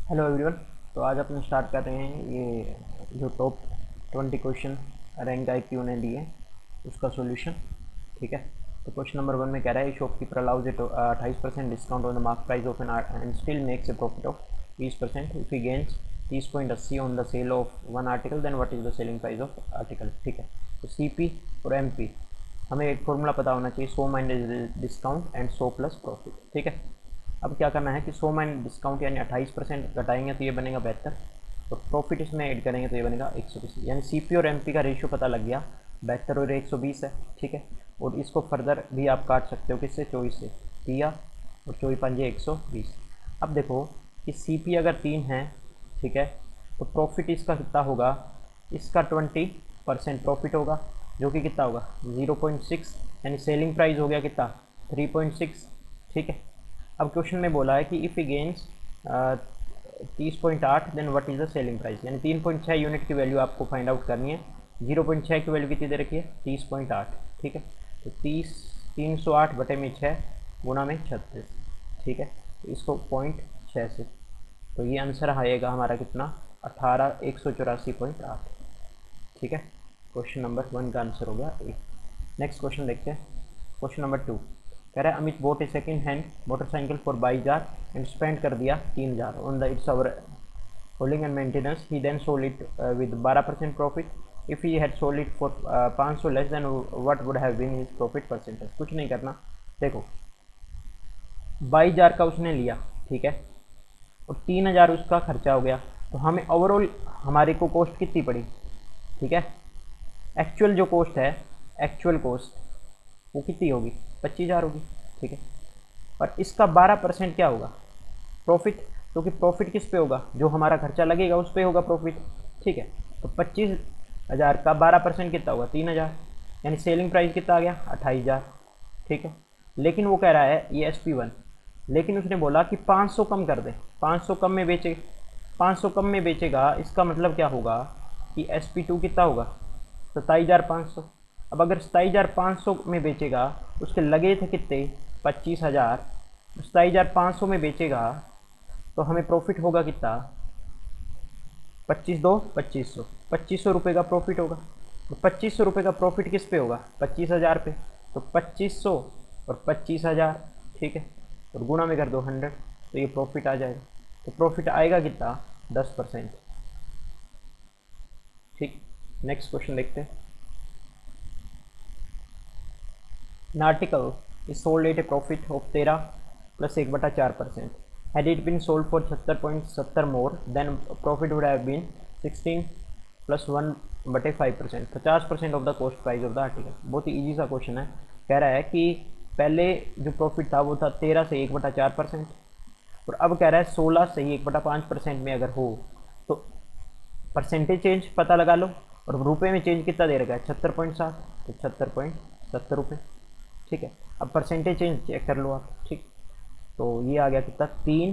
Hello everyone. तो आज अपन start कर रहे हैं ये जो टॉप 20 क्वेश्चन रैंक IQ ने दिए उसका सॉल्यूशन। ठीक है। तो क्वेश्चन नंबर 1 में कह रहा है shopkeeper allows it 28% discount on the mark price of an and still makes a profit of 20% if he gains 30.80 on the sale of one article then what is the selling price of article. ठीक है। तो CP और MP हमें एक formula पता होना चाहिए, so minus discount and so plus profit. ठीक है। अब क्या करना है कि 100 माइनस डिस्काउंट यानी 28% घटाएंगे तो ये बनेगा 72, और प्रॉफिट इसमें ऐड करेंगे तो ये बनेगा 120। यानी CP और MP का रेशियो पता लग गया, 72 और 120 है। ठीक है। और इसको फर्दर भी आप काट सकते हो, किससे? 24 से। दिया और 24 पंजे 120। अब देखो कि CP अगर 3 है, ठीक है, तो प्रॉफिट इसका कितना होगा? इसका 20% प्रॉफिट होगा, जो कि कितना होगा? 0.6, यानी सेलिंग प्राइस हो गया कितना? 3.6। ठीक है। अब क्वेश्चन में बोला है कि if he gains 30.8 then what is the selling price, यानी 3.6 यूनिट की वैल्यू आपको फाइंड आउट करनी है। 0.6 की वैल्यू कितनी दे रखी है? 30.8। ठीक है। तो 308 बटे में 6 गुणा में 36। ठीक है। तो इसको 0.6 से, तो ये आंसर आएगा हमारा कितना? 184,8। ठीक है। क्वेश्चन नंबर 1 का आंसर हो गया ए। नेक्स्ट क्वेश्चन देखते हैं। क्वेश्चन नंबर 2 कह रहा है Amit bought a second hand motorcycle for 22,000 and spend कर दिया 3,000 on the its overhauling and maintenance. He then sold it with 12% profit. If he had sold it for 500 less then what would have been his profit percentage. कुछ नहीं करना। देखो 22,000 का उसने लिया, ठीक है, और 3,000 उसका खर्चा हो गया, तो हमें ओवरऑल हमारे को कॉस्ट कितनी पड़ी? ठीक है। एक्चुअल जो कॉस्ट है, एक्चुअल कॉस्ट वो कितनी होगी? 25,000 होगी। ठीक है। और इसका 12% क्या होगा? प्रॉफिट। क्योंकि प्रॉफिट किस पे होगा? जो हमारा खर्चा लगेगा उस पे होगा प्रॉफिट। ठीक है। तो 25,000 का 12% कितना होगा? 3,000, यानी सेलिंग प्राइस कितना आ गया? 28,000। ठीक है। लेकिन वो कह रहा है ये SP1, लेकिन उसने बोला कि 500 कम कर दे, 500 कम में बेचे, 500 कम में बेचेगा, इसका मतलब क्या होगा कि SP2 कितना होगा? 27,500। अब अगर 27,500 में बेचेगा, उसके लगे थे कितने? 25,000। 27,500 में बेचेगा तो हमें प्रॉफिट होगा कितना? 25 दो 2500, 2500 रुपये का प्रॉफिट होगा। तो 2500 रुपये का प्रॉफिट किस पे होगा? 25,000 पे। तो 2500 और 25,000, ठीक है, और गुणा में कर दो 100, तो ये प्रॉफिट आ जाएगा। तो प्रॉफिट आएगा कितना? 10%। ठीक। नेक्स्ट क्वेश्चन देखते हैं। An article is sold at a profit of 13 plus 1/4%. Had it been sold for 76.70 more, then profit would have been 16 plus 1/5%, 50% of the cost price of the article। बहुत ही easy सा question है। कह रहा है कि पहले जो प्रॉफिट था वो था 13 से 1/4%, और अब कह रहा है 16 से ही 1/5% में अगर हो तो परसेंटेज चेंज पता लगा लो, और रुपए में चेंज कितना दे रखा है? 76.7, तो 76.70 रुपये। ठीक है। अब परसेंटेज चेंज चेक कर लो आप। ठीक। तो ये आ गया कितना? 3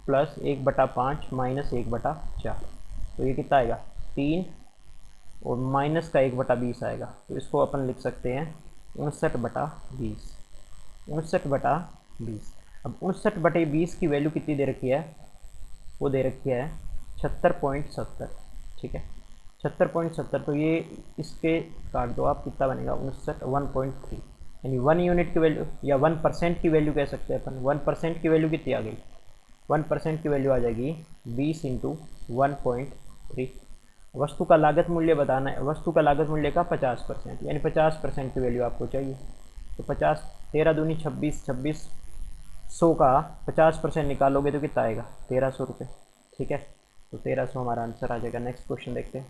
प्लस 1/5 माइनस 1/4, तो ये कितना आएगा? 3 और माइनस का 1/20 आएगा, तो इसको अपन लिख सकते हैं 59/20। 59/20। अब 59/20 की वैल्यू कितनी दे रखी है? वो दे रखी है 76.70। ठीक है। 76.70, तो ये इसके काट दो आप, कितना बनेगा? 59 1.3, यानी 1 यूनिट की वैल्यू या 1% की वैल्यू कह सकते हैं अपन। 1% की वैल्यू कितनी आ गई? 1% की वैल्यू आ जाएगी 20 इंटू 1.3। वस्तु का लागत मूल्य बताना है, वस्तु का लागत मूल्य का 50%, यानी 50% की वैल्यू आपको चाहिए। तो 50, 13 दूनी 26, 2600 का 50% निकालोगे तो कितना आएगा? 1300 रुपये। ठीक है। तो 1300 हमारा आंसर आ जाएगा। नेक्स्ट क्वेश्चन देखते हैं।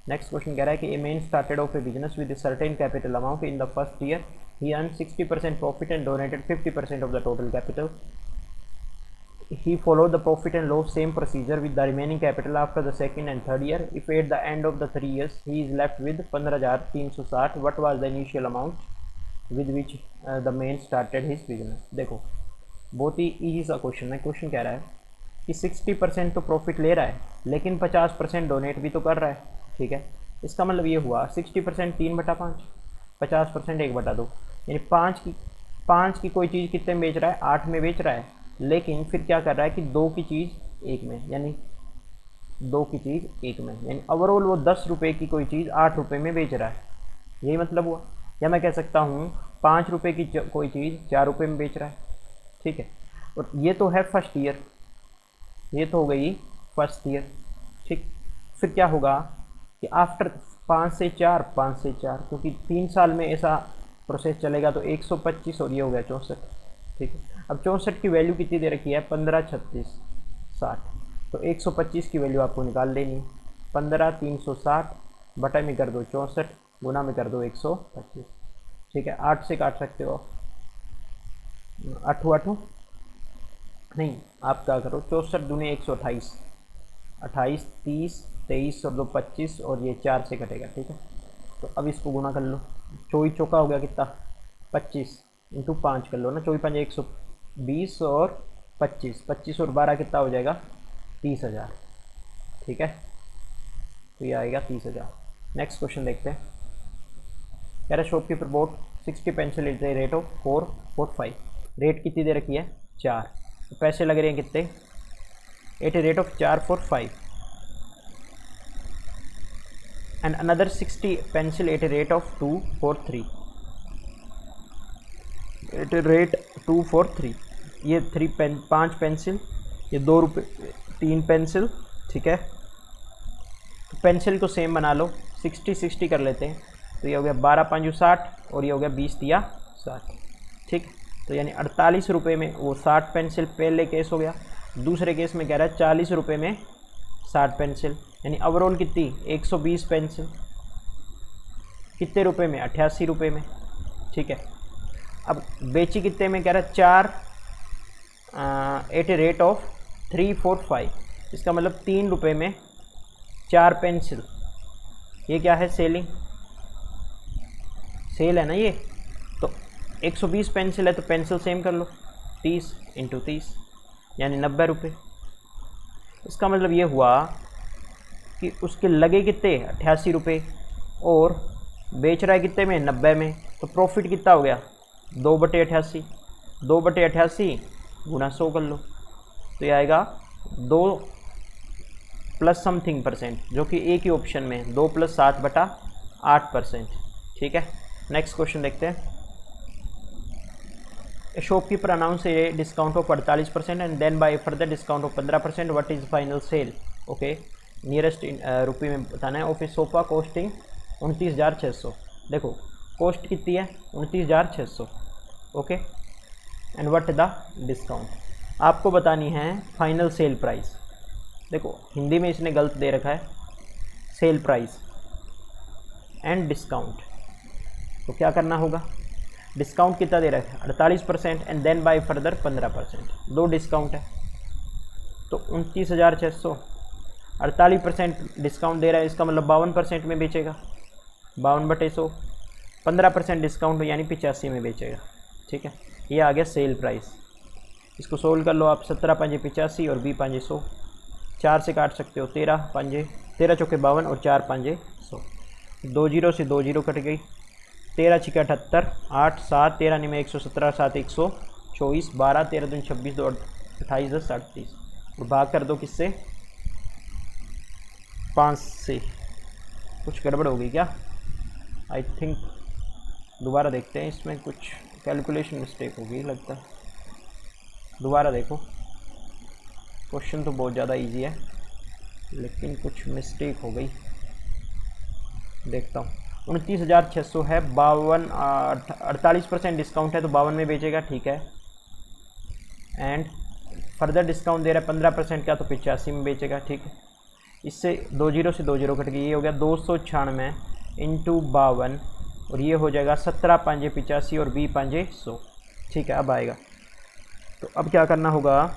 नेक्स्ट क्वेश्चन कह रहा है कि a man started off A business with certain capital amount in the first year. He earn 60% profit and donated 50% of the total capital. He followed the profit and loss same procedure with the remaining capital after the second and third year. If at the end of the 3 years he is left with 15,360, what was the initial amount with which the man started his business? देखो बहुत ही easy सा question है। Question कह रहा है कि 60% तो profit ले रहा है, लेकिन 50% डोनेट भी तो कर रहा है। ठीक है। इसका मतलब ये हुआ 60% 3/5, 50% 1/2, यानी 5 की कोई चीज़ कितने में बेच रहा है? 8 में बेच रहा है, लेकिन फिर क्या कर रहा है कि 2 की चीज़ एक में, यानी 2 की चीज़ एक में, यानी ओवरऑल वो 10 रुपये की कोई चीज़ 8 रुपये में बेच रहा है, यही मतलब हुआ। या मैं कह सकता हूँ 5 रुपये की कोई चीज़ 4 रुपये में बेच रहा है, ठीक है। और ये तो है फर्स्ट ईयर, ये तो हो गई फर्स्ट ईयर, ठीक। फिर क्या होगा कि आफ्टर 5 से 4, 5 से 4, क्योंकि 3 साल में ऐसा प्रोसेस चलेगा, तो 125 और ये हो गया 64, ठीक है। अब 64 की वैल्यू कितनी दे रखी है, 15, 36, 60, तो 125 की वैल्यू आपको निकाल लेनी, 15 360 बटा में कर दो 64, गुना में कर दो 125, ठीक है। 8 से काट सकते हो, 8 8 नहीं, आप क्या करो, 64 दूनी 128, 28 30 23 और 2 25, और ये 4 से कटेगा, ठीक है। तो अब इसको गुना कर लो, 24 चौका हो गया कितना, 25 इंटू 5 कर लो ना, 24 5 120 और 25, 25 और 12 कितना हो जाएगा, 30,000, ठीक है। तो ये आएगा 30,000। नेक्स्ट क्वेश्चन देखते हैं। कह रहा shopkeeper boat 60 pencil at the rate of 445, rate कितनी दे रखी है, 4, तो पैसे लग रहे हैं कितने, at a rate of 445, and another 60 pencil at a rate of 243, at a rate 243, ये 5 पेंसिल, ये 2 रुपये 3 पेंसिल, ठीक है। तो पेंसिल को सेम बना लो, 60 60 कर लेते हैं, तो ये हो गया 12 5 60, और ये हो गया 20 दिया 60, ठीक। तो यानी 48 रुपये में वो 60 पेंसिल पहले केस हो गया, दूसरे केस में कह रहा है 40 रुपये में 60 पेंसिल, यानी ओवरऑल कितनी 120 पेंसिल, कितने रुपए में, 88 रुपये में, ठीक है। अब बेची कितने में, कह रहा है 4 एट ए रेट ऑफ 345, इसका मतलब 3 रुपये में 4 पेंसिल, ये क्या है, सेलिंग, सेल है ना ये। तो 120 पेंसिल है, तो पेंसिल सेम कर लो, 30 इंटू 30 यानी 90 रुपये। इसका मतलब ये हुआ कि उसके लगे कितने, 88 रुपये, और बेच रहा है कितने में, 90 में, तो प्रॉफिट कितना हो गया, 2/88, 2/88 गुना 100 कर लो, तो ये आएगा 2 प्लस समथिंग परसेंट, जो कि एक ही ऑप्शन में 2 + 7/8%, ठीक है। नेक्स्ट क्वेश्चन देखते हैं। Shopkeeper announce a discount of 48% and then by further discount of 15%, what is final sale, okay, nearest रुपये में बताना है। ऑफ ए सोफा कॉस्टिंग 29,600, देखो कॉस्ट कितनी है, 29,600, okay, and what the discount, आपको बतानी है फाइनल सेल प्राइस। देखो हिंदी में इसने गलत दे रखा है, सेल प्राइस एंड डिस्काउंट, तो क्या करना होगा, डिस्काउंट कितना दे रखा है, 48% and then by further 15%, 2 discount है, तो 29,600, 48% डिस्काउंट दे रहा है, इसका मतलब 52% में बेचेगा, 52/100, 15% डिस्काउंट यानी 85 में बेचेगा, ठीक है। ये आ गया सेल प्राइस। इसको सोल्व कर लो आप, 17 5 85 और 20 5 100, 4 से काट सकते हो, 13 5 13 चौके 52 और 4 5 100, 2 0 से 2 0 कट गई, 13 6 78, 8 7 13 9 117, 7 124, 12 13 2 26, 2 28 10 38, और भाग कर दो किससे, 5 से। कुछ गड़बड़ हो गई क्या, आई थिंक, दोबारा देखते हैं, इसमें कुछ कैलकुलेशन मिस्टेक हो गई लगता है, दोबारा देखो। क्वेश्चन तो बहुत ज़्यादा इजी है, लेकिन कुछ मिस्टेक हो गई, देखता हूँ। 29,600 है, 48% डिस्काउंट है, तो 52 में बेचेगा, ठीक है। एंड फर्दर डिस्काउंट दे रहा है 15% का, तो 85 में बेचेगा, ठीक है। इससे 2 0 से 2 0 कट गई, ये हो गया 296 इंटू 52, और ये हो जाएगा 17 5 85 और 20 5 100, ठीक है। अब आएगा, तो अब क्या करना होगा,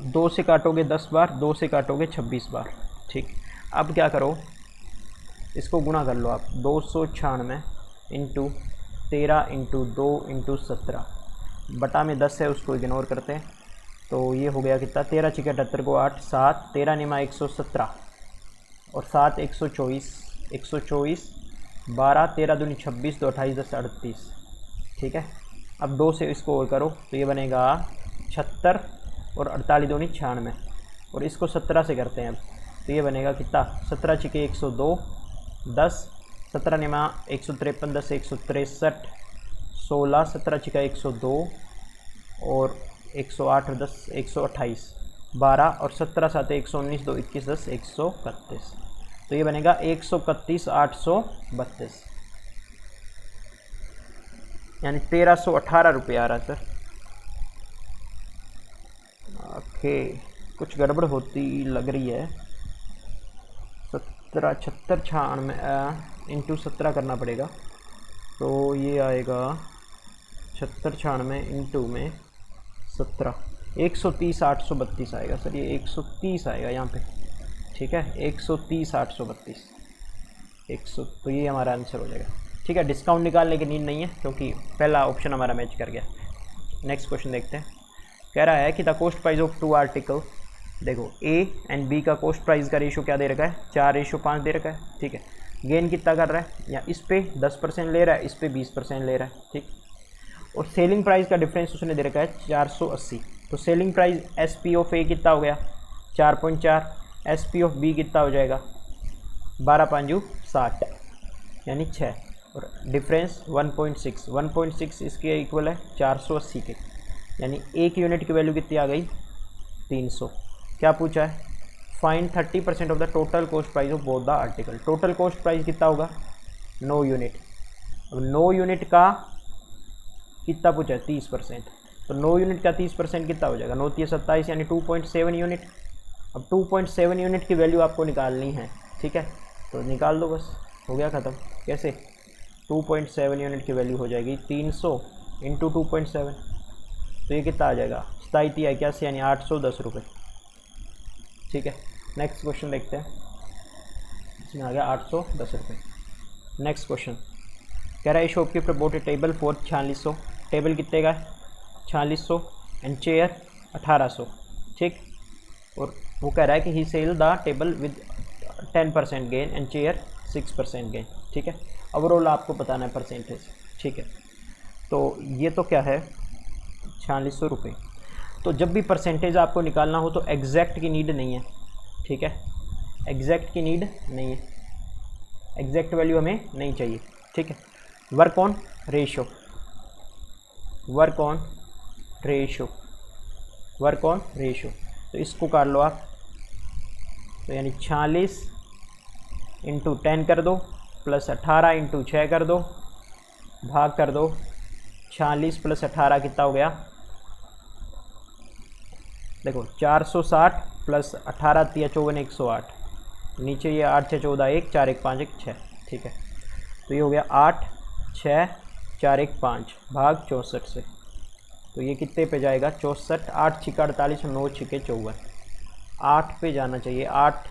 2 से काटोगे 10 बार, 2 से काटोगे 26 बार, ठीक। अब क्या करो, इसको गुना कर लो आप, 296 इंटू 13 इंटू 2 इंटू 17, बटा में 10 है, उसको इग्नोर करते हैं, तो ये हो गया कितना, 13 6 78 को 8, 7 13 9 117, और 7 124, 124, 12 13 दूनी 26, 2 28 10 38, ठीक है। अब 2 से इसको और करो, तो ये बनेगा 76 और 48 दूनी 96 और इसको 17 से करते हैं अब, तो ये बनेगा कितना, 17 छिके 102, 10, 17 निमा 153, 10 163, 16, 17 छिका 102 और 108 और 10 128, 12 और 17 साथ 119, 2 21, 10 131, तो ये बनेगा 131,832, यानी 1318 रुपये आ रहा है सर। ओके, कुछ गड़बड़ होती लग रही है। 17 76 96 इंटू 17 करना पड़ेगा, तो ये आएगा 76 96 इंटू में 17, 130,832 आएगा सर, ये 130 आएगा यहाँ पे, ठीक है, 130,832, 100, तो ये हमारा आंसर हो जाएगा। ठीक है, डिस्काउंट निकालने की नीड नहीं है क्योंकि पहला ऑप्शन हमारा मैच कर गया। नेक्स्ट क्वेश्चन देखते हैं। कह रहा है कि the cost price of 2 article, देखो ए एंड बी का कॉस्ट प्राइस का रेशो क्या दे रखा है, 4:5 दे रखा है। ठीक है, गेन कितना कर रहा है, या इस पे 10% ले रहा है, इस पे 20% ले रहा है। ठीक, और सेलिंग प्राइस का डिफरेंस उसने दे रखा है 480, तो selling price S P of A कितना हो गया 4.4, एस पी ऑफ बी कितना हो जाएगा 12×5 60, यानी 6, और डिफरेंस 1.6, 1.6 इसके इक्वल है 480 के, यानी एक यूनिट की वैल्यू कितनी आ गई 300। क्या पूछा है, find 30% of the total cost price of both the article. Total cost price कितना होगा 9 यूनिट, अब 9 यूनिट का कितना पूछा है 30%, तो 9 यूनिट का 30% कितना हो जाएगा, 9 × 27 यानी 2.7 यूनिट। अब 2.7 यूनिट की वैल्यू आपको निकालनी है, ठीक है, तो निकाल दो बस, हो गया ख़त्म। कैसे, 2.7 यूनिट की वैल्यू हो जाएगी 300 इंटू 2.7, तो ये कितना आ जाएगा 87 यानी 810 रुपये। ठीक है, नेक्स्ट क्वेश्चन देखते हैं, इसमें आ गया 810 रुपये। नेक्स्ट क्वेश्चन कह रहा है shopkeeper boat A table for 4600, table कितने का है 4600 एंड चेयर 1800। ठीक, और वो कह रहा है कि he sell the table with 10% gain and chair 6% gain. ठीक है, ओवरऑल आपको बताना है परसेंटेज। ठीक है, तो ये तो क्या है 4600 रुपये। तो जब भी परसेंटेज आपको निकालना हो तो एग्जैक्ट की नीड नहीं है। ठीक है, एग्जैक्ट की नीड नहीं है, एग्जैक्ट वैल्यू हमें नहीं चाहिए। ठीक है, work on ratio, work on ratio, work on ratio, तो इसको कर लो आप, तो यानी 46 इंटू 10 कर दो प्लस 18 इंटू 6 कर दो, भाग कर दो 46 प्लस 18 कितना हो गया, देखो 460 प्लस 18 × 54 108, नीचे ये 8 6 14 1 4 1 5 1 6। ठीक है, तो ये हो गया 8 6 4 1 5 भाग 64 से, तो ये कितने पे जाएगा 64, 8 छिका 48 और 9 छिके 54, 8 पे जाना चाहिए, 8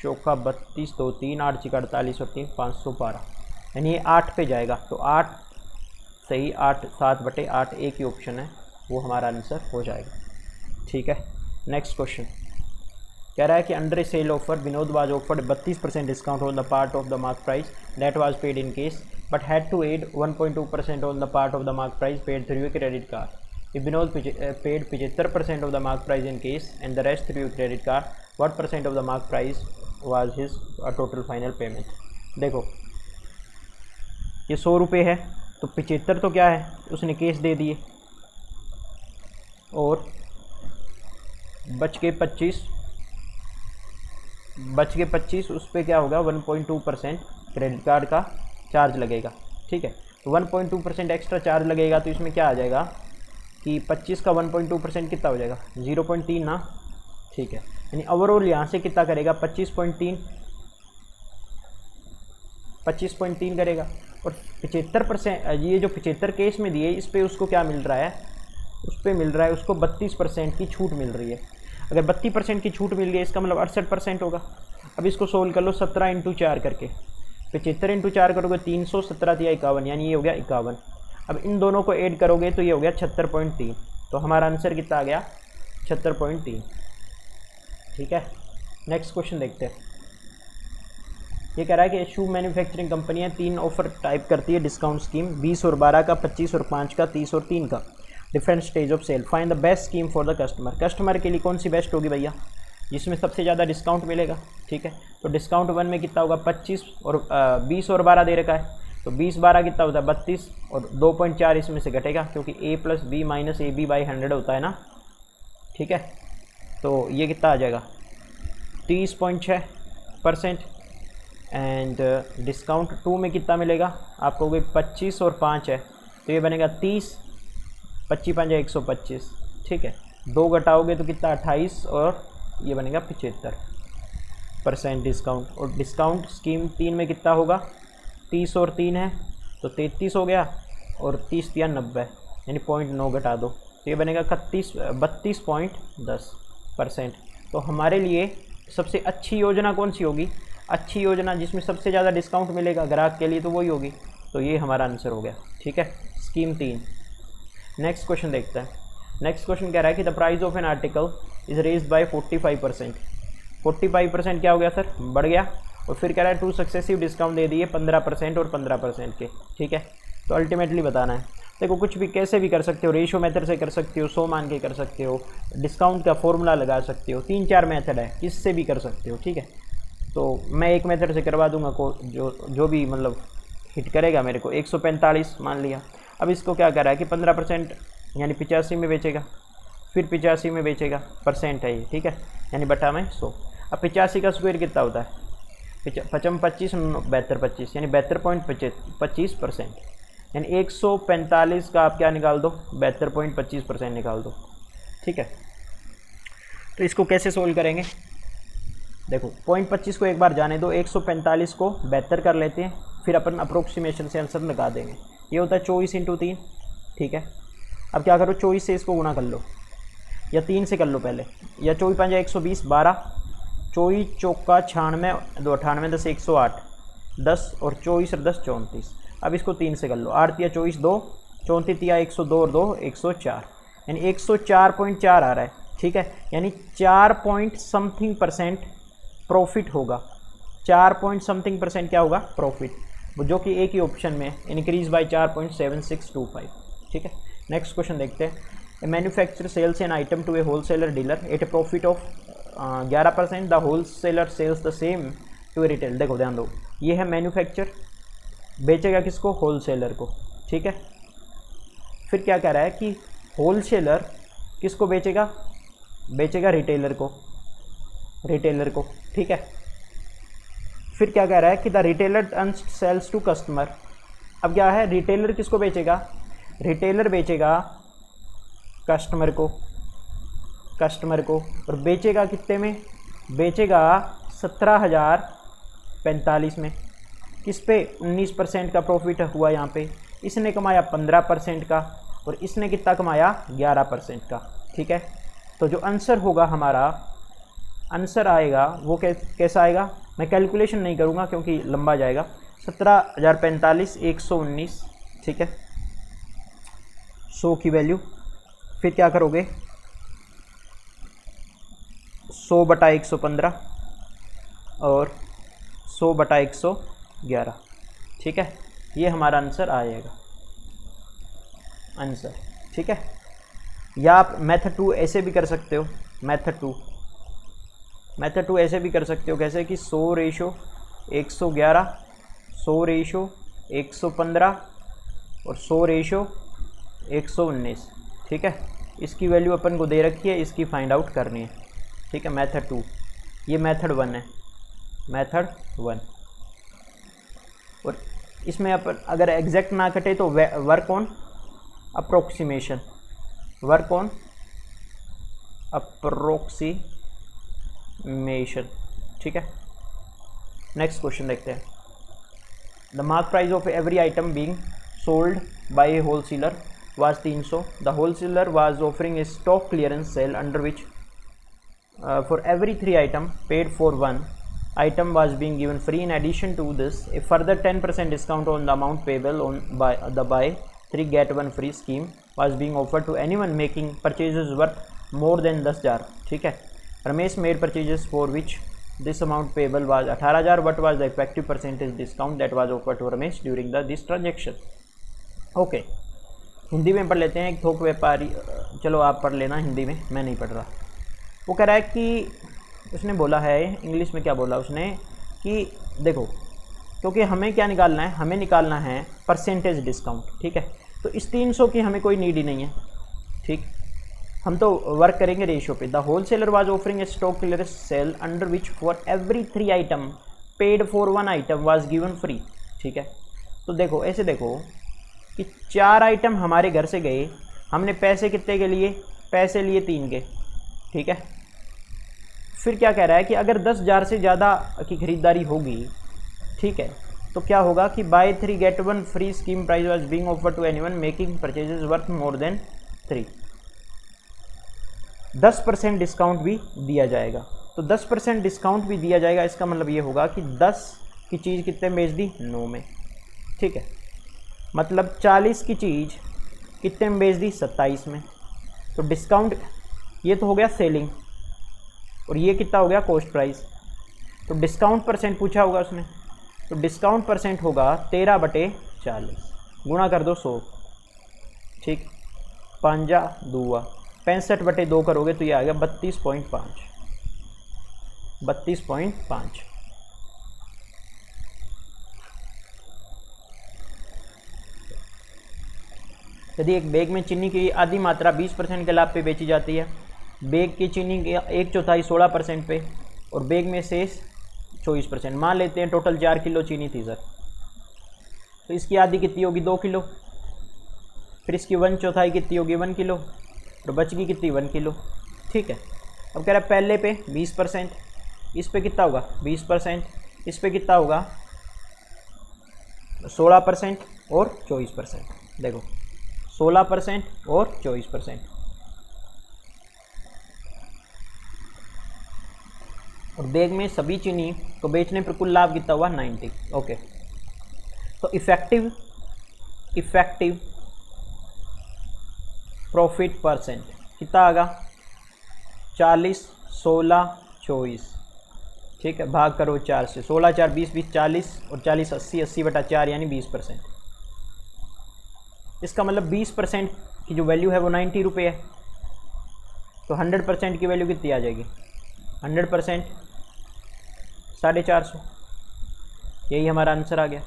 चौका 32 2 3, 8 छिका 48 और 3 512, यानी ये 8 पे जाएगा। तो 8 सही, 8 7/8 एक ही ऑप्शन है, वो हमारा आंसर हो जाएगा। ठीक है, नेक्स्ट क्वेश्चन कह रहा है कि under a sale offer Vinod was offered 32% discount on the part of the mark price that was paid in cash but had to add 1.2% on the part of the mark price paid through a credit card. If Vinod paid 75% of the mark price in cash and the rest through a credit card, what % of the mark price was his total final payment. देखो ये 100 रुपये है, तो 75 तो क्या है उसने case दे दिए, और बच के 25 उस पर क्या होगा 1.2% क्रेडिट कार्ड का चार्ज लगेगा। ठीक है, तो 1.2% एक्स्ट्रा चार्ज लगेगा, तो इसमें क्या आ जाएगा कि 25 का 1.2% कितना हो जाएगा 0.3 ना। ठीक है, यानी ओवरऑल यहाँ से कितना करेगा 25.3 करेगा, और 75% ये जो 75 केस में दिए इस पर उसको क्या मिल रहा है, उस पर मिल रहा है उसको 32% की छूट मिल रही है। अगर 32% की छूट मिल गई इसका मतलब 68% होगा। अब इसको सोल्व कर लो 17 इंटू 4 करके, 75 इंटू 4 करोगे 300, 17 या 51, यानी ये हो गया 51। अब इन दोनों को ऐड करोगे तो ये हो गया 76.3, तो हमारा आंसर कितना आ गया 76.3। ठीक है, नेक्स्ट क्वेश्चन देखते हैं। ये कह रहा है कि शू मैन्युफैक्चरिंग कंपनियाँ 3 ऑफर टाइप करती है डिस्काउंट स्कीम, 20 और 12 का, 25 और 5 का, 30 और 3 का। Different stage of sale, find the best scheme for the customer. Customer के लिए कौन सी बेस्ट होगी भैया, जिसमें सबसे ज़्यादा डिस्काउंट मिलेगा। ठीक है, तो डिस्काउंट 1 में कितना होगा 25 और 20 और 12 दे रखा है, तो 20 12 कितना होता है 32 और 2.4 इसमें से घटेगा क्योंकि a + b - ab/100 होता है ना। ठीक है, तो ये कितना आ जाएगा 30.6%। एंड डिस्काउंट 2 में कितना मिलेगा आपको, 25 और 5 है तो ये बनेगा 30, 25 5 125। ठीक है, 2 घटाओगे तो कितना 28 और ये बनेगा 75% डिस्काउंट। और डिस्काउंट स्कीम 3 में कितना होगा 30 और 3 है तो 33 हो गया और 30 या 90 यानी 0.9 घटा दो तो ये बनेगा 32.10%। तो हमारे लिए सबसे अच्छी योजना कौन सी होगी, अच्छी योजना जिसमें सबसे ज़्यादा डिस्काउंट मिलेगा ग्राहक के लिए तो वही होगी। तो ये हमारा आंसर हो गया। ठीक है, स्कीम 3। नेक्स्ट क्वेश्चन देखते हैं। नेक्स्ट क्वेश्चन कह रहा है कि the price of an article is raised bye 45%। 45% क्या हो गया सर, बढ़ गया। और फिर कह रहा है 2 सक्सेसिव डिस्काउंट दे दिए 15% और 15% के। ठीक है, तो अल्टीमेटली बताना है। देखो कुछ भी कैसे भी कर सकते हो, रेशो मेथड से कर सकते हो, 100 मान के कर सकते हो, डिस्काउंट का फॉर्मूला लगा सकते हो, 3-4 मेथड है, किससे भी कर सकते हो। ठीक है, तो मैं एक मेथड से करवा दूंगा को जो भी मतलब हिट करेगा मेरे को। 145 मान लिया। अब इसको क्या कर रहा है कि 15% यानी 85 में बेचेगा, फिर 85 में बेचेगा, परसेंट है ये। ठीक है, यानी बटा में 100। अब 85 का स्क्वायर कितना होता है 55 25 72 25 यानी 72.25%। यानी 145 का आप क्या निकाल दो 72.25% निकाल दो। ठीक है, तो इसको कैसे सोल्व करेंगे, देखो 0.25 को एक बार जाने दो, 145 को 72 कर लेते हैं, फिर अपन अप्रोक्सीमेशन से आंसर लगा देंगे। ये होता है 24 × 3। ठीक है, अब क्या करो 24 से इसको गुणा कर लो या 3 से कर लो पहले, या 24 5 120 12, 24 चौका 96 2 98 10 108 10 और 24 और 10 34। अब इसको 3 से कर लो, 8 या 24 2 34 या 102 और 2 104 यानी 104.4 आ रहा है। ठीक है, यानी 4% प्रॉफिट होगा, 4% क्या होगा प्रॉफिट, जो कि एक ही ऑप्शन में इंक्रीज बाय 4.7625। ठीक है, नेक्स्ट क्वेश्चन देखते हैं। A manufacturer sells an item to a wholesaler dealer at a profit of 11%, the wholesaler sells the same to a retail. देखो ध्यान दो, ये है मैन्युफैक्चर, बेचेगा किसको, होलसेलर को। ठीक है, फिर क्या कह रहा है कि होलसेलर किसको बेचेगा, बेचेगा रिटेलर को, रिटेलर को। ठीक है, फिर क्या कह रहा है कि the retailer sales to customer. अब क्या है, रिटेलर किसको बेचेगा, रिटेलर बेचेगा कस्टमर को, कस्टमर को, और बेचेगा कितने में, बेचेगा 17,045 में। किस पे, 19% का प्रॉफिट हुआ यहाँ पे। इसने कमाया 15% का और इसने कितना कमाया 11% का। ठीक है, तो जो आंसर होगा हमारा, आंसर आएगा वो कैसा आएगा, मैं कैलकुलेशन नहीं करूँगा क्योंकि लंबा जाएगा। 17,045 119। ठीक है, 100 की वैल्यू, फिर क्या करोगे 100/115 और 100/111। ठीक है, ये हमारा आंसर आएगा आंसर। ठीक है, या आप मेथड 2 ऐसे भी कर सकते हो, मेथड 2 ऐसे भी कर सकते हो, कैसे कि 100/111, 100/115 और 100/119। ठीक है, इसकी वैल्यू अपन को दे रखी है, इसकी फाइंड आउट करनी है। ठीक है, मेथड 2, ये मेथड 1 है, मेथड 1। और इसमें अपन अगर एग्जैक्ट ना कटे तो work on approximation, work on approximation. ठीक है, नेक्स्ट क्वेश्चन देखते हैं। The mark price of every item being sold by A wholesaler was 300. The wholesaler was offering a stock clearance sale under which for every 3 item paid for 1 item was being given free. In addition to this, a further 10% discount on the amount payable on the buy 3 get 1 free scheme was being offered to anyone making purchases worth more than 10,000. ठीक है, Ramesh made purchases for which this amount payable was 18,000. What was the effective percentage discount that was offered to Ramesh during this transaction? Okay, Hindi में पढ़ लेते हैं। एक थोक व्यापारी, चलो आप पढ़ लेना हिंदी में, मैं नहीं पढ़ रहा। वो कह रहा है कि उसने बोला है, इंग्लिश में क्या बोला उसने कि देखो, क्योंकि हमें क्या निकालना है, हमें निकालना है परसेंटेज डिस्काउंट, ठीक है। तो इस 300 की हमें कोई नीड ही नहीं है, ठीक। हम तो वर्क करेंगे रेशियो पे। The wholesaler was offering a stock clearance sale under which for every 3 item paid for 1 item was given free, ठीक है। तो देखो ऐसे देखो कि 4 आइटम हमारे घर से गए, हमने पैसे कितने के लिए, पैसे लिए 3 के, ठीक है। फिर क्या कह रहा है कि अगर 10,000 से ज़्यादा की खरीदारी होगी, ठीक है, तो क्या होगा कि buy 3 get 1 free scheme price was being offered to anyone making purchases worth more than 3। 10% discount भी दिया जाएगा। तो 10% डिस्काउंट भी दिया जाएगा, इसका मतलब ये होगा कि 10 की चीज़ कितने में बेच दी, 9 में, ठीक है। मतलब 40 की चीज़ कितने में बेच दी, 27 में। तो डिस्काउंट ये तो हो गया सेलिंग, और ये कितना हो गया कॉस्ट प्राइस। तो डिस्काउंट परसेंट पूछा होगा उसने, तो डिस्काउंट परसेंट होगा 13/40, गुणा कर दो 100, ठीक। 5 2 65/2 करोगे तो ये आ गया 32.5। 32.5। यदि एक बैग में चीनी की आधी मात्रा 20% के लाभ पे बेची जाती है, बैग की चीनी की 1/4 16% पे, और बैग में शेष 24%, मान लेते हैं टोटल 4 किलो चीनी थी सर, तो इसकी आधी कितनी होगी, 2 किलो। फिर इसकी 1/4 कितनी होगी, 1 किलो, और बच गई कितनी, 1 किलो, ठीक है। अब कह रहा है पहले पे 20%, इस पे कितना होगा 20%, इस पे कितना होगा 16% और 24%। देखो 16% और 24%, और बैग में सभी चीनी को बेचने पर कुल लाभ कितना हुआ, 90। ओके, तो इफेक्टिव प्रॉफिट परसेंट कितना आएगा, 40 16 24, ठीक है। भाग करो 4 से, 16 4 20 20 40, और 40 80 80/4 यानी 20%। इसका मतलब 20% की जो वैल्यू है वो 90 रुपये है। तो 100% की वैल्यू कितनी आ जाएगी, 100% 450। यही हमारा आंसर आ गया।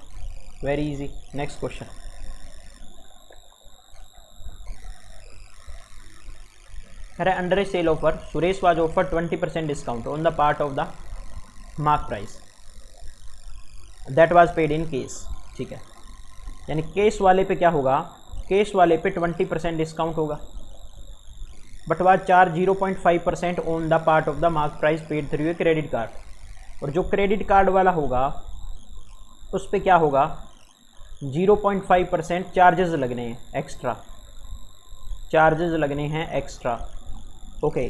Very easy. Next question. अरे under a sale offer Suresh was offer 20% discount on the part of the mark price that was paid in case, ठीक है। यानी केस वाले पे क्या होगा, केस वाले पे 20% डिस्काउंट होगा, but was charge 0.5% on the part of the mark price paid through a credit card. और जो क्रेडिट कार्ड वाला होगा उस पे क्या होगा, 0.5% चार्जेस लगने हैं, एक्स्ट्रा चार्जेस लगने हैं extra. Okay,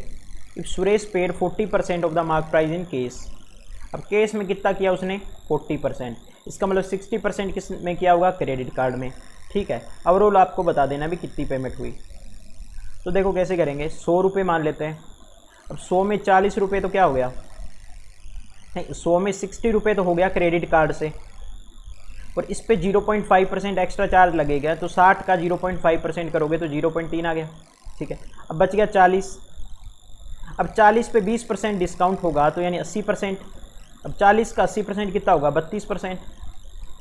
if Suresh paid 40% of the mark price in case. अब केस में कितना किया उसने, 40%, इसका मतलब 60% किस में किया होगा, क्रेडिट कार्ड में, ठीक है। ओवरऑल आपको बता देना भी कितनी पेमेंट हुई। तो देखो कैसे करेंगे, 100 रुपये मान लेते हैं। अब 100 में 40 रुपये तो क्या हो गया, नहीं 100 में 60 रुपये तो हो गया क्रेडिट कार्ड से, और इस पे 0.5% एक्स्ट्रा चार्ज लगेगा, तो 60 का 0.5% करोगे तो 0.3 आ गया, ठीक है। अब बच गया 40। अब 40 पे 20% डिस्काउंट होगा तो यानी 80%। अब 40 का 80% कितना होगा, 32%।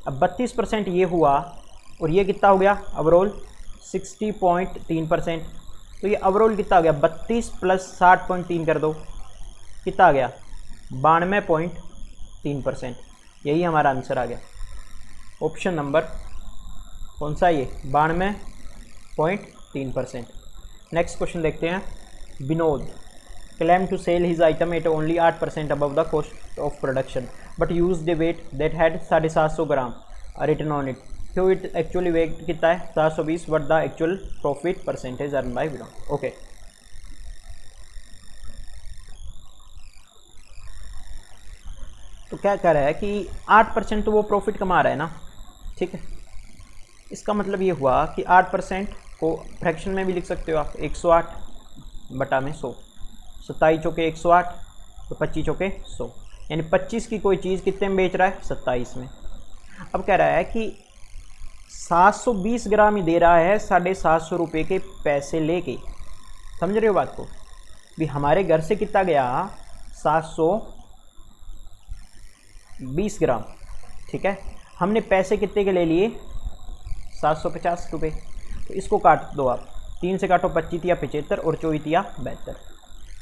अब 32% ये हुआ, और ये कितना हो गया ओवरऑल 60.3%। तो ये ओवरऑल कितना हो गया, 32 + 60.3 कर दो, कितना आ गया 92.3%। यही हमारा आंसर आ गया। ऑप्शन नंबर कौन सा, ये 92.3%। नेक्स्ट क्वेश्चन देखते हैं। Vinod claim to sell his item at only 8% above the cost of production but use the weight that had 750 gram written on it. तो इट एक्चुअली वेट कितना है, 720, but the actual profit percentage earn by Vinod. Okay, तो क्या कह रहा है कि 8% तो वो प्रॉफिट कमा रहा है ना, ठीक है। इसका मतलब ये हुआ कि 8% को फ्रैक्शन में भी लिख सकते हो आप, 108/100, 27 चौके 108, तो 25 चौके 100, यानी 25 की कोई चीज़ कितने में बेच रहा है, 27 में। अब कह रहा है कि 720 ग्राम ही दे रहा है 750 रुपये के पैसे लेके। समझ रहे हो बात को? भी हमारे घर से कितना गया 720 ग्राम, ठीक है। हमने पैसे कितने के ले लिए 750 रुपये। तो इसको काट दो आप, 3 से काटो 25 या 75 और 24 या 72,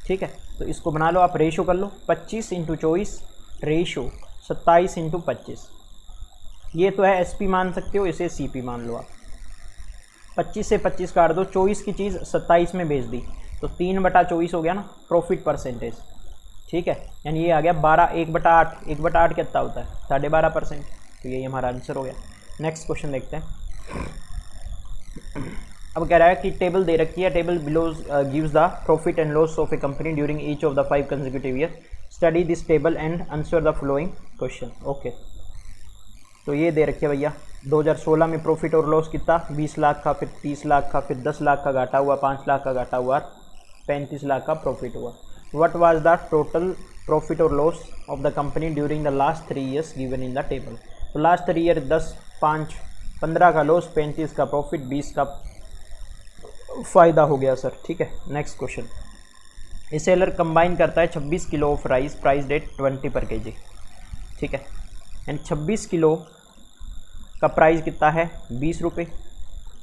ठीक है। तो इसको बना लो आप, रेशो कर लो 25 × 24 रेशो 27 × 25। ये तो है एसपी मान सकते हो, इसे सीपी मान लो आप। 25 से 25 काट दो, 24 की चीज़ 27 में बेच दी तो 3/24 हो गया ना प्रॉफिट परसेंटेज, ठीक है। यानी ये आ गया 12 1/8। 1/8 कितना होता है 12.5%। तो यही हमारा आंसर हो गया। नेक्स्ट क्वेश्चन देखते हैं। अब कह रहा है कि टेबल दे रखी है, table below gives the profit and loss of A company during each of the 5 consecutive year. Study this table and answer the following question. Okay, तो ये दे रखी है भैया 2016 में प्रॉफिट और लॉस कितना 20 लाख का, फिर 30 लाख का, फिर 10 लाख का घाटा हुआ, 5 लाख का घाटा हुआ, 35 लाख का प्रॉफिट हुआ। What was the total profit और loss of the company during the last 3 years given in the table. तो लास्ट 3 ईयर 10, 5, 15 का लॉस, 35 का प्रॉफिट, 20 का फ़ायदा हो गया सर, ठीक है। Next question. A seller combine करता है 26 kilo of rice price at 20 पर केजी, ठीक है। एंड 26 किलो का प्राइस कितना है 20 रुपये,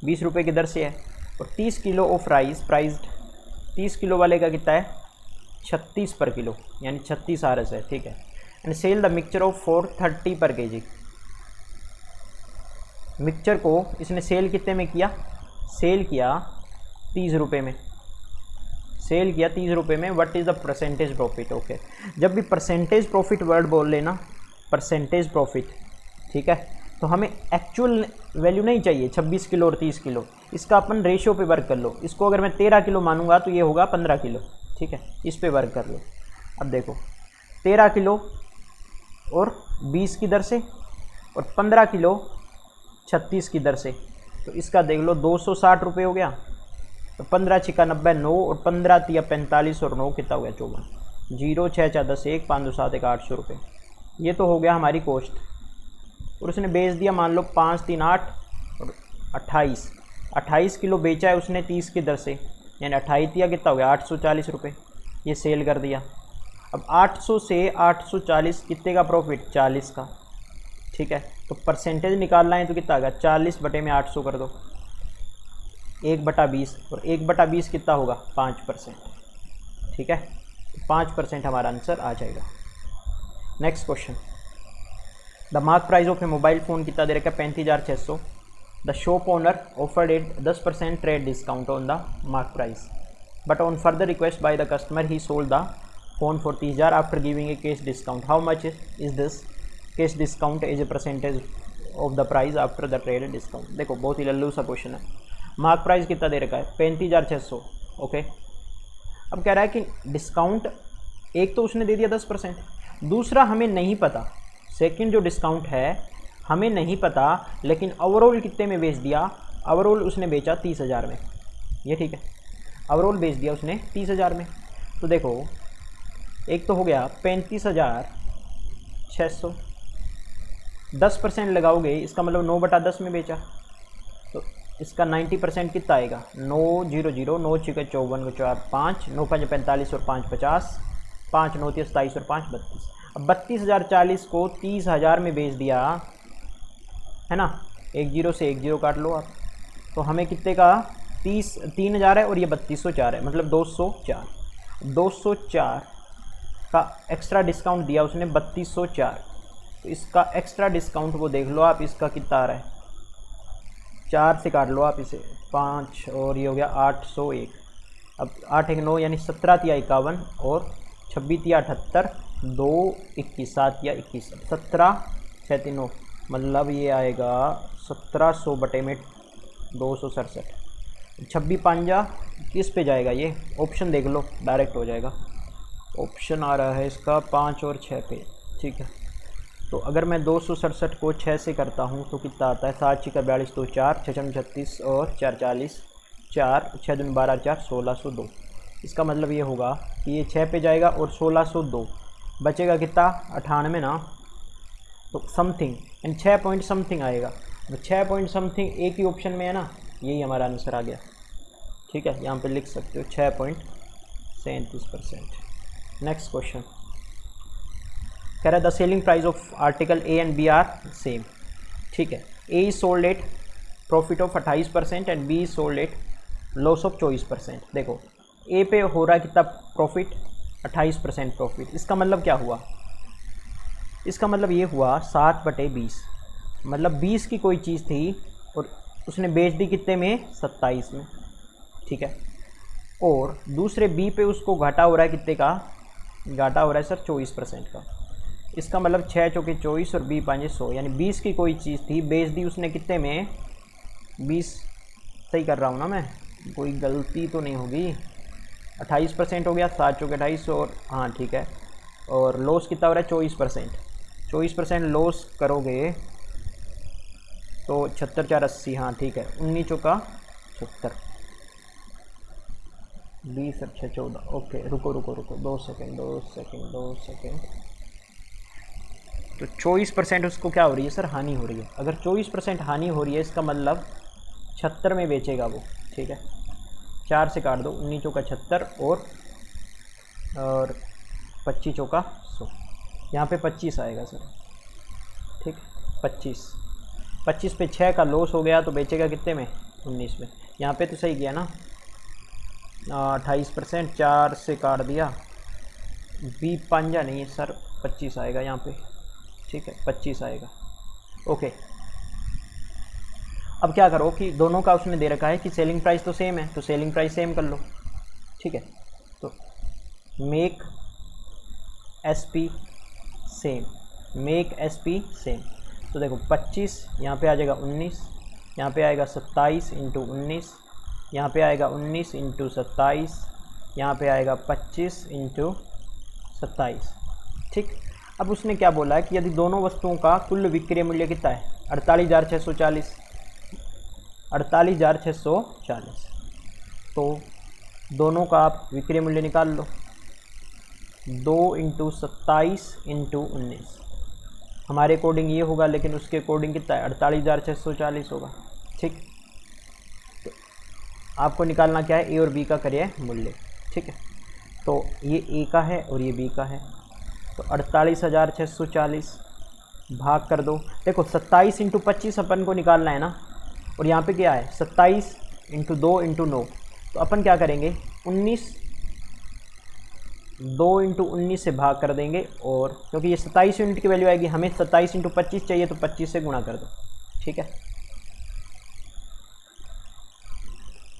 20 रुपये की दर से है। और 30 kilo of rice price 30 kilo वाले का कितना है 36 पर किलो, यानी 36 RS है, ठीक है। And sell the mixture of 430 पर केजी। मिक्सचर को इसने सेल कितने में किया, सेल किया 30 रुपये में, सेल किया 30 रुपये में। What is the percentage profit. Okay, जब भी परसेंटेज प्रॉफिट वर्ड बोल लेना, परसेंटेज प्रॉफिट, ठीक है, तो हमें एक्चुअल वैल्यू नहीं चाहिए 26 किलो और 30 किलो, इसका अपन रेशियो पे वर्क कर लो। इसको अगर मैं 13 किलो मानूंगा तो ये होगा 15 किलो, ठीक है, इस पे वर्क कर लो। अब देखो 13 किलो और 20 की दर से और 15 किलो 36 की दर से, तो इसका देख लो 260 रुपये हो गया। तो 15 छिका 90 9 और 15 तिया 45 और 9 कितना हो गया 54। 0 6 4 10 1 5 2 7 1 800 रुपये। ये तो हो गया हमारी कॉस्ट। और उसने बेच दिया मान लो 5 3 8 और 28 किलो बेचा है उसने 30 की दर से, यानी 28 तिया कितना हो गया 840 रुपये। ये सेल कर दिया। अब 800 से 840 कितने का प्रॉफिट 40 का, ठीक है। तो परसेंटेज निकालना है तो कितना आ गया 40/800 कर दो, 1/20 और 1/20 कितना होगा 5%, ठीक है। 5% हमारा आंसर आ जाएगा। Next question. The mark price of a mobile phone कितना दे रखा है 35,600। The shop owner offered it 10% trade discount on the mark price, but on further request by the customer he sold the phone for 30,000 after giving a cash discount. How much is this cash discount as a percentage of the price after the trade discount. देखो बहुत ही लल्लू सा question है। Mark price कितना दे रखा है 35,600, okay. अब कह रहा है कि डिस्काउंट एक तो उसने दे दिया 10%, दूसरा हमें नहीं पता, सेकंड जो डिस्काउंट है हमें नहीं पता, लेकिन ओवरऑल कितने में बेच दिया, ओवरऑल उसने बेचा 30,000 में, ये ठीक है। ओवरऑल बेच दिया उसने 30,000 में। तो देखो एक तो हो गया 35,600, 10% लगाओगे इसका मतलब 9/10 में बेचा, तो इसका 90% कितना आएगा 9 0 0 9 6 54 4 5 9 5 45 और 5 50 5 9 27 और 5 32। अब 32,040 को 30,000 में बेच दिया है ना, 1 0 से 1 0 काट लो आप, तो हमें कितने का 3,000 है और ये 3204 है, मतलब 204 का एक्स्ट्रा डिस्काउंट दिया उसने 3204। तो इसका एक्स्ट्रा डिस्काउंट वो देख लो आप, इसका कितना आ रहा है 4 से काट लो आप इसे 5 और ये हो गया 801। अब 8 1 9 यानी 17 तिया 51 और 26 तिया 78 2 21 7 या 21 17 6 3 9, मतलब ये आएगा 1700/267। 26 5 किस पे जाएगा, ये ऑप्शन देख लो डायरेक्ट हो जाएगा। ऑप्शन आ रहा है इसका 5 और 6 पे, ठीक है। तो अगर मैं 267 को 6 से करता हूँ तो कितना आता है 7 6 42 2 4 6 36 और 4 40 4 6 2 12 4 1602। इसका मतलब ये होगा कि ये 6 पे जाएगा और 1602 बचेगा कितना 98 ना, तो समथिंग एंड 6 पॉइंट समथिंग आएगा। 6 पॉइंट समथिंग एक ही ऑप्शन में है ना, यही हमारा आंसर आ गया। ठीक है, यहाँ पे लिख सकते हो 6.37%। नेक्स्ट क्वेश्चन कह रहा है the selling price of article A and B are same. ठीक है, A is sold at profit of 28% and B is sold at loss of 24%। देखो ए पे हो रहा है कितना प्रॉफिट, 28% प्रॉफिट। इसका मतलब क्या हुआ, इसका मतलब ये हुआ 7/20, मतलब 20 की कोई चीज़ थी और उसने बेच दी कितने में, 27 में। ठीक है, और दूसरे बी पे उसको घाटा हो रहा है कितने का, घाटा हो रहा है सर 24% का। इसका मतलब 6 चौके 24 और बी 5 100, यानी 20 की कोई चीज़ थी, बेच दी उसने कितने में, 20, सही कर रहा हूँ ना मैं, कोई गलती तो नहीं होगी, 28% हो गया, 7 चौके 28 और हाँ ठीक है, और लॉस कितना हो रहा है 24%। 24% लॉस करोगे तो 76 4 80, हाँ ठीक है, 19 चौका 76, 20 और 6 14। ओके रुको 2 सेकेंड। तो 24% उसको क्या हो रही है सर, हानि हो रही है। अगर 24% हानि हो रही है इसका मतलब 76 में बेचेगा वो। ठीक है, 4 से काट दो, 19 चौका 76 और 25 चौका 100, यहाँ पे 25 आएगा सर। ठीक, 25 पे 6 का लॉस हो गया तो बेचेगा कितने में, 19 में। यहाँ पे तो सही किया ना, 28%, 4 से काट दिया, बी 5 नहीं है सर, 25 आएगा यहाँ पे। ठीक है, 25 आएगा। ओके, अब क्या करो कि दोनों का उसने दे रखा है कि सेलिंग प्राइस तो सेम है, तो सेलिंग प्राइस सेम कर लो। ठीक है, तो make S P same, make S P same. तो देखो 25 यहाँ पे आ जाएगा 19, यहाँ पे आएगा 27 इंटू 19, यहाँ पे आएगा 19 इंटू 27, यहाँ पे आएगा 25 इंटू 27। ठीक, अब उसने क्या बोला है कि यदि दोनों वस्तुओं का कुल विक्रय मूल्य कितना है, 48,640, 48,640, तो दोनों का आप विक्रय मूल्य निकाल लो, 2 इंटू 27 इंटू 19। हमारे अकॉर्डिंग ये होगा, लेकिन उसके अकॉर्डिंग कितना है, 48,640 होगा। ठीक, तो आपको निकालना क्या है, ए और बी का क्रय मूल्य। ठीक है, तो ये ए का है और ये बी का है, तो 48,640 भाग कर दो। देखो 27 इंटू 25 अपन को निकालना है ना, और यहाँ पे क्या है 27 इंटू 2 इंटू 9, तो अपन क्या करेंगे 2 इंटू 19 से भाग कर देंगे, और क्योंकि ये 27 यूनिट की वैल्यू आएगी, हमें 27 इंटू 25 चाहिए तो 25 से गुणा कर दो। ठीक है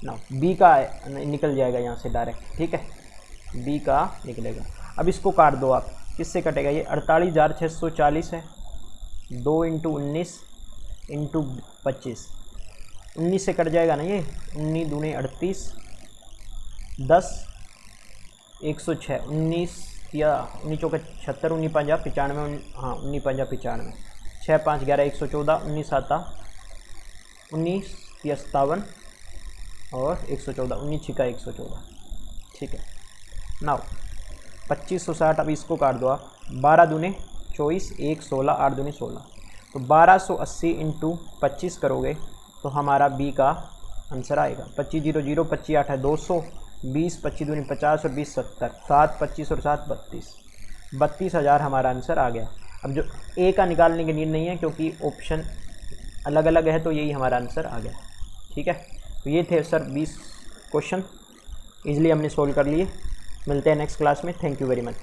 ना, बी का निकल जाएगा यहाँ से डायरेक्ट। ठीक है, बी का निकलेगा। अब इसको काट दो आप, किससे कटेगा, ये 48,640 है, 2 इंटू 19 इंटू 25, 19 से कट जाएगा ना ये, 19 दूने 38, 10 106, 19 या 19 चौका 76, 19 5 95, हाँ 19 5 95, 6 5 11 114, 19 7 19 57 और 114, 19 6 114। ठीक है, नाउ 2560। अब इसको काट दो आप, 12 दूने 24, 1 16, 8 दूने 16, तो 1280 इंटू 25 करोगे तो हमारा बी का आंसर आएगा 25 0 0, 25 8 है 200, 20 25 दूनी 50 और 20 70, 7 25 और 7 32, 32,000 हमारा आंसर आ गया। अब जो ए का निकालने की नीड नहीं है क्योंकि ऑप्शन अलग अलग है, तो यही हमारा आंसर आ गया। ठीक है, तो ये थे सर 20 क्वेश्चन, ईजिली हमने सोल्व कर लिए। मिलते हैं नेक्स्ट क्लास में। Thank you very much.